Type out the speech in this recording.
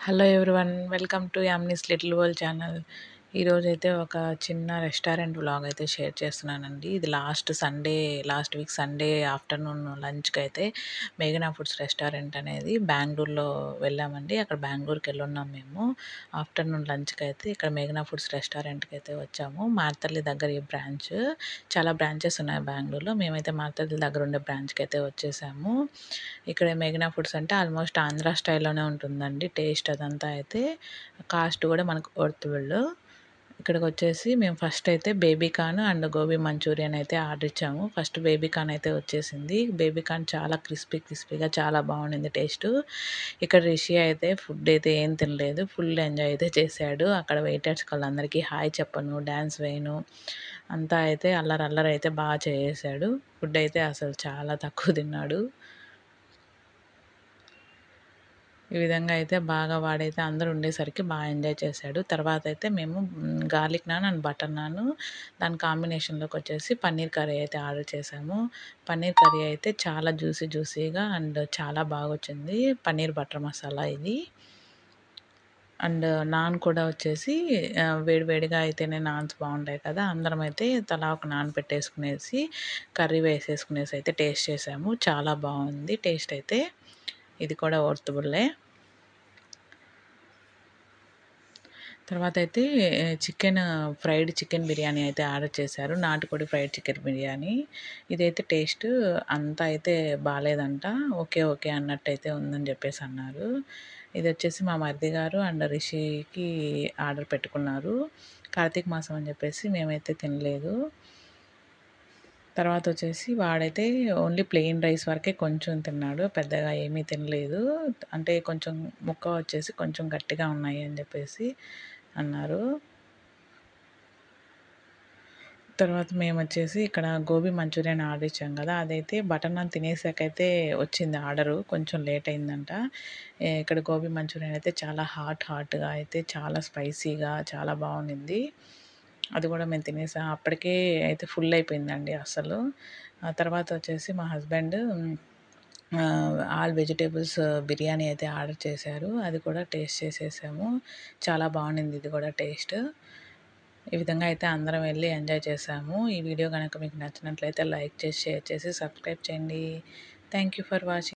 Hello everyone, welcome to యామ్నీస్ little world channel. ఈరోజైతే ఒక చిన్న రెస్టారెంట్ వ్లాగ్ అయితే షేర్ చేస్తున్నానండి. ఇది లాస్ట్ వీక్ సండే ఆఫ్టర్నూన్ లంచ్కి అయితే మేఘనా ఫుడ్స్ రెస్టారెంట్ అనేది బెంగళూరులో వెళ్ళామండి. అక్కడ బెంగళూరుకి వెళ్ళున్నాం మేము. ఆఫ్టర్నూన్ లంచ్కి అయితే ఇక్కడ మేఘనా ఫుడ్స్ రెస్టారెంట్కి అయితే వచ్చాము. మార్తల్లి దగ్గర ఈ బ్రాంచ్, చాలా బ్రాంచెస్ ఉన్నాయి బెంగళూరులో. మేమైతే మార్తల్లి దగ్గర ఉండే బ్రాంచ్కి అయితే వచ్చేసాము. ఇక్కడ మేఘనా ఫుడ్స్ అంటే ఆల్మోస్ట్ ఆంధ్ర స్టైల్లోనే ఉంటుందండి. టేస్ట్ అదంతా అయితే కాస్ట్ కూడా మనకు వర్తబుల్. ఇక్కడికి వచ్చేసి మేము ఫస్ట్ అయితే baby corn and gobi Manchurian అయితే ఆర్డర్ ఇచ్చాము. ఫస్ట్ బేబీ కార్న్ అయితే వచ్చేసింది. బేబీ కార్న్ చాలా క్రిస్పీగా చాలా బాగుండింది టేస్ట్. ఇక్కడ రిషి అయితే ఫుడ్ అయితే ఏం తినలేదు, ఫుల్ ఎంజాయ్ అయితే చేశాడు. అక్కడ వెయిటర్స్ వాళ్ళందరికీ హాయ్ చెప్పను, డ్యాన్స్ వేయను, అంతా అయితే అల్లరి అయితే బాగా చేసాడు. ఫుడ్ అయితే అసలు చాలా తక్కువ తిన్నాడు. ఈ విధంగా అయితే బాగా వాడైతే అందరూ ఉండేసరికి బాగా ఎంజాయ్ చేశాడు. తర్వాత అయితే మేము garlic non and butter non, దాని కాంబినేషన్లోకి వచ్చేసి పన్నీర్ కర్రీ అయితే ఆర్డర్ చేశాము. పన్నీర్ కర్రీ అయితే చాలా జ్యూసీగా అండ్ చాలా బాగా వచ్చింది. పన్నీర్ బటర్ మసాలా ఇది. అండ్ నాన్ కూడా వచ్చేసి వేడివేడిగా అయితేనే నాన్స్ బాగుంటాయి కదా. అందరం అయితే తలా ఒక నాన్ పెట్టేసుకునేసి కర్రీ వేసేసుకునేసి అయితే టేస్ట్ చేసాము. చాలా బాగుంది టేస్ట్ అయితే. ఇది కూడా వర్తబుల్లే. తర్వాత అయితే ఫ్రైడ్ చికెన్ బిర్యానీ అయితే ఆర్డర్ చేశారు. నాటుకోడి ఫ్రైడ్ చికెన్ బిర్యానీ. ఇదైతే టేస్ట్ అంతా అయితే బాలేదంట. ఓకే అన్నట్టయితే ఉందని చెప్పేసి అన్నారు. ఇది వచ్చేసి మా మరిది గారు అండ్ రిషికి ఆర్డర్ పెట్టుకున్నారు. కార్తీక మాసం అని చెప్పేసి మేమైతే తినలేదు. తర్వాత వచ్చేసి వాడైతే ఓన్లీ ప్లెయిన్ రైస్ వరకే కొంచెం తిన్నాడు, పెద్దగా ఏమీ తినలేదు. అంటే కొంచెం ముక్క వచ్చేసి కొంచెం గట్టిగా ఉన్నాయి అని చెప్పేసి అన్నారు. తర్వాత మేమొచ్చేసి ఇక్కడ గోబీ మంచూరియన్ ఆర్డర్ ఇచ్చాం కదా, అదైతే బటర్ నాన్ తినేసాకైతే వచ్చింది ఆర్డరు. కొంచెం లేట్ అయిందంట. ఇక్కడ గోబీ మంచూరియన్ అయితే చాలా హాట్‌గా అయితే చాలా స్పైసీగా చాలా బాగుండింది. అది కూడా మేము తినేసాం. అప్పటికే అయితే ఫుల్ అయిపోయిందండి అసలు. ఆ తర్వాత వచ్చేసి మా హస్బెండ్ ఆల్ వెజిటేబుల్స్ బిర్యానీ అయితే ఆర్డర్ చేశారు. అది కూడా టేస్ట్ చేసేసాము. చాలా బాగుండింది ఇది కూడా టేస్ట్. ఈ విధంగా అయితే అందరం వెళ్ళి ఎంజాయ్ చేసాము. ఈ వీడియో కనుక మీకు నచ్చినట్లయితే లైక్ చేసి, షేర్ చేసి, సబ్స్క్రైబ్ చేయండి. Thank you for watching.